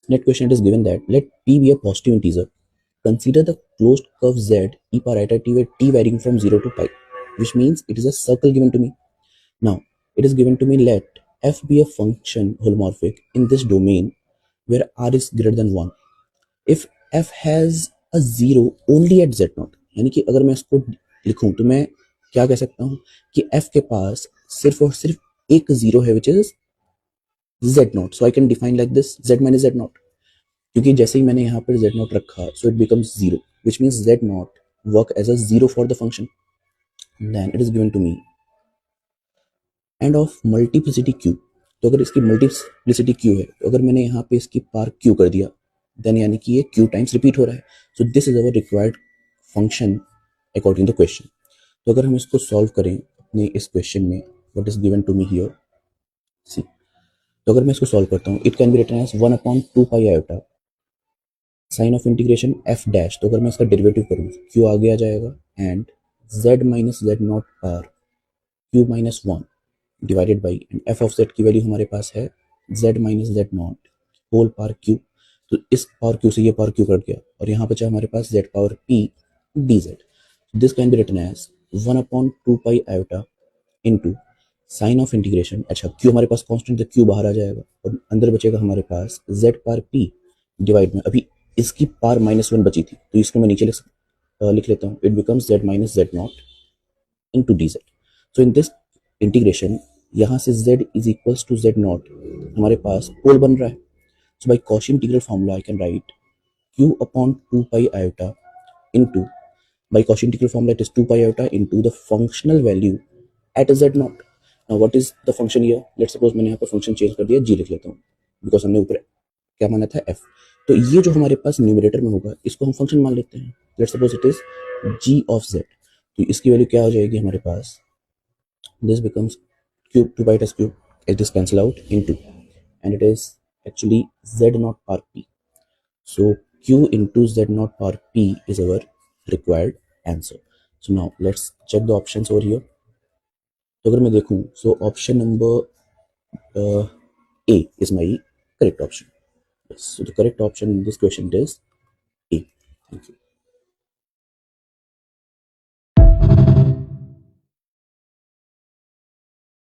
Next question, it is given that let p be a positive integer. Consider the closed curve z e power iota t where t varying from 0 to pi, which means it is a circle given to me. Now, it is given to me let f be a function holomorphic in this domain where r is greater than 1. If f has a 0 only at z not, यानी कि अगर मैं इसको लिखूं तो मैं क्या कह सकता हूं कि f के पास सिर्फ और सिर्फ एक जीरो है which is z not. So I can define like this z minus z not, क्योंकि जैसे ही मैंने यहाँ पर z नॉट रखा so it becomes zero which means z not work as a zero for the function. Then it is given to me and of multiplicity q. तो अगर इसकी मल्टीप्लिसिटी q है तो अगर मैंने यहाँ पे इसकी पार q कर दिया देन यानी कि ये q टाइम्स रिपीट हो रहा है. So this is our required function according to question. तो अगर हम इसको सॉल्व करें अपने इस क्वेश्चन में what is given to me here c. तो अगर मैं इसको सॉल्व करता हूँ it can be written as 1/2 pi iota sine of integration f dash. तो अगर मैं इसका डेरिवेटिव करूँ q आगे आ जाएगा and z minus z not power q minus 1 divided by and F of z की वैल्यू हमारे पास है z minus z not whole power q. तो इस पावर q से ये पावर q कट गया और यहाँ बचा हमारे पास z power p dz. This can be written as 1/2 pi iota into sine of integration. अच्छा q हमारे पास कांस्टेंट है q बाहर आ जाएगा और अंदर बचेगा हमारे पास z पावर p डिवाइड में अभी इसकी पावर -1 बची थी तो इसको मैं नीचे लिख लेता हूँ. It becomes z minus z not into dz. So in this integration यहाँ से z is equals to z not हमारे पास पोल बन रहा है. So by Cauchy integral formula I can write q upon 2 pi iota into by Cauchy integral formula it is 2 pi iota into the functional value at z naught. Now what is the function here? Let's suppose मैंने यहाँ पर function change कर दिया g लिख लेता हूँ because हमने ऊपर क्या माना था f. तो ये जो हमारे पास न्यूमरेटर में होगा इसको हम फंक्शन मान लेते हैं. Let's suppose it is g of z. तो इसकी वैल्यू क्या हो जाएगी हमारे पास this becomes cube 2 pi times cube it is cancel out into and it is actually z naught power p. So q into z naught power p is our required answer. So now let's check the options over here. तो अगर मैं देखूं so option number A is my correct option. Yes, so the correct option in this question is A. Thank you.